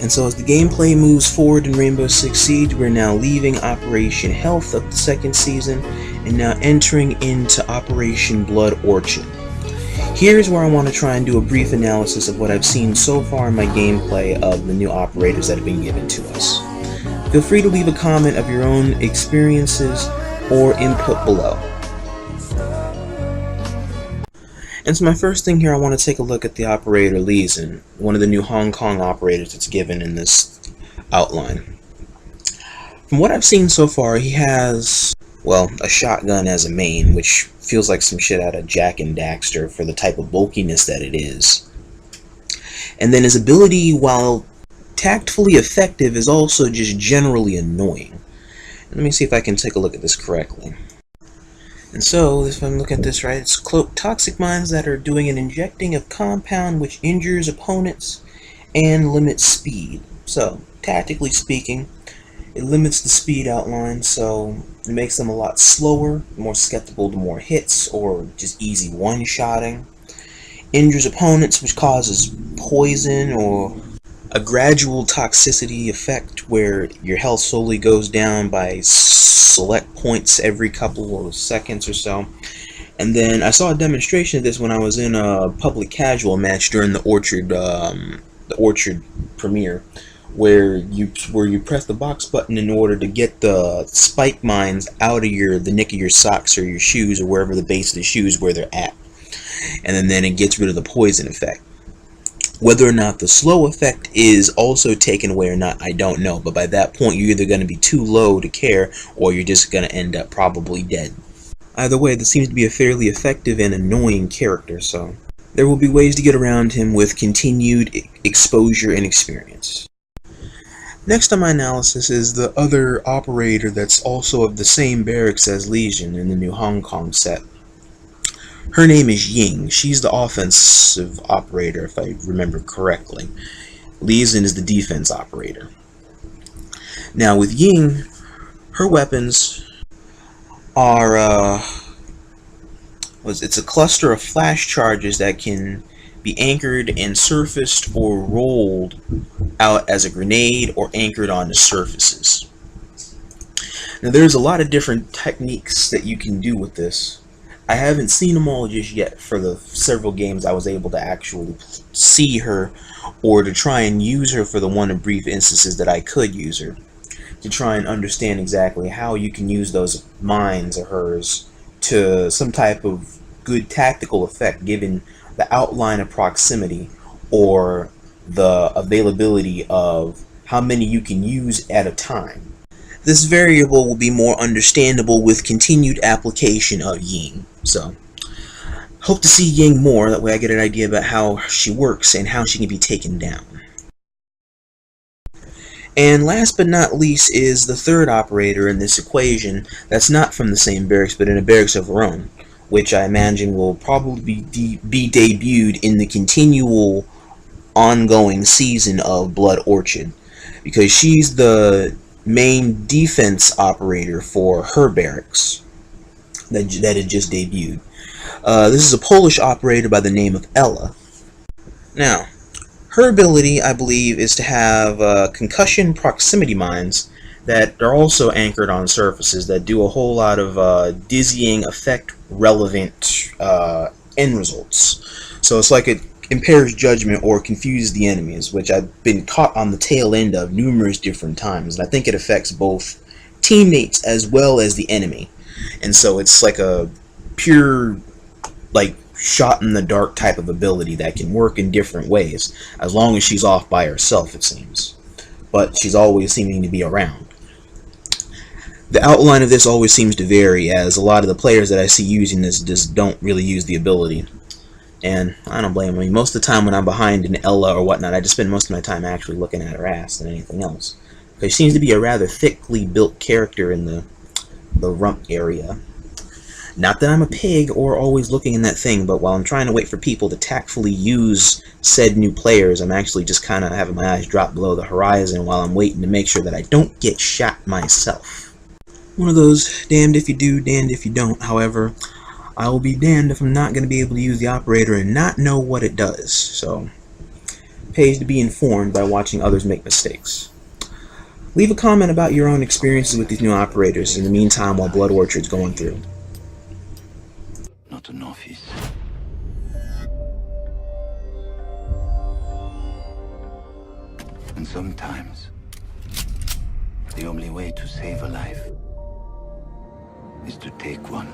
And so as the gameplay moves forward in Rainbow Six Siege, we're now leaving Operation Health of the second season and now entering into Operation Blood Orchid. Here's where I want to try and do a brief analysis of what I've seen so far in my gameplay of the new operators that have been given to us. Feel free to leave a comment of your own experiences or input below. And so my first thing here, I want to take a look at the operator Leeson, one of the new Hong Kong operators that's given in this outline. From what I've seen so far, he has, well, a shotgun as a main, which feels like some shit out of Jak and Daxter for the type of bulkiness that it is. And then his ability, while tactfully effective, is also just generally annoying. Let me see if I can take a look at this correctly. And so, if I'm looking at this right, it's cloak toxic mines that are doing an injecting of compound which injures opponents and limits speed. So, tactically speaking, it limits the speed outline, so it makes them a lot slower, more susceptible to more hits, or just easy one-shotting. Injures opponents, which causes poison or a gradual toxicity effect where your health slowly goes down by select points every couple of seconds or so. And then I saw a demonstration of this when I was in a public casual match during the Orchid premiere, where you press the box button in order to get the spike mines out of the nick of your socks or your shoes or wherever the base of the shoes where they're at, and then it gets rid of the poison effect. Whether or not the slow effect is also taken away or not, I don't know, but by that point you're either going to be too low to care, or you're just going to end up probably dead. Either way, this seems to be a fairly effective and annoying character, so there will be ways to get around him with continued exposure and experience. Next on my analysis is the other operator that's also of the same barracks as Leeson in the new Hong Kong set. Her name is Ying. She's the offensive operator, if I remember correctly. Leeson is the defense operator. Now with Ying, her weapons are it's a cluster of flash charges that can be anchored and surfaced or rolled out as a grenade or anchored onto surfaces. Now there's a lot of different techniques that you can do with this. I haven't seen them all just yet for the several games I was able to actually see her, or to try and use her for the one of brief instances that I could use her, to try and understand exactly how you can use those mines of hers to some type of good tactical effect given the outline of proximity or the availability of how many you can use at a time. This variable will be more understandable with continued application of Ying. So, hope to see Ying more, that way I get an idea about how she works and how she can be taken down. And last but not least is the third operator in this equation that's not from the same barracks but in a barracks of her own, which I imagine will probably be debuted in the continual ongoing season of Blood Orchid, because she's the main defense operator for her barracks that had just debuted. This is a Polish operator by the name of Ella. Now, her ability, I believe, is to have concussion proximity mines that are also anchored on surfaces that do a whole lot of dizzying effect relevant end results. So it's like it impairs judgment or confuses the enemies, which I've been caught on the tail end of numerous different times, and I think it affects both teammates as well as the enemy. And so it's like a pure, like, shot in the dark type of ability that can work in different ways, as long as she's off by herself, it seems. But she's always seeming to be around. The outline of this always seems to vary, as a lot of the players that I see using this just don't really use the ability. And I don't blame them. I mean, most of the time when I'm behind an Ella or whatnot, I just spend most of my time actually looking at her ass than anything else. Because she seems to be a rather thickly built character in the rump area. Not that I'm a pig or always looking in that thing, but while I'm trying to wait for people to tactfully use said new players, I'm actually just kind of having my eyes drop below the horizon while I'm waiting to make sure that I don't get shot myself. One of those damned if you do, damned if you don't. However, I will be damned if I'm not going to be able to use the operator and not know what it does. So, pays to be informed by watching others make mistakes. Leave a comment about your own experiences with these new operators in the meantime while Blood Orchard's going through. Not an office. And sometimes, the only way to save a life is to take one.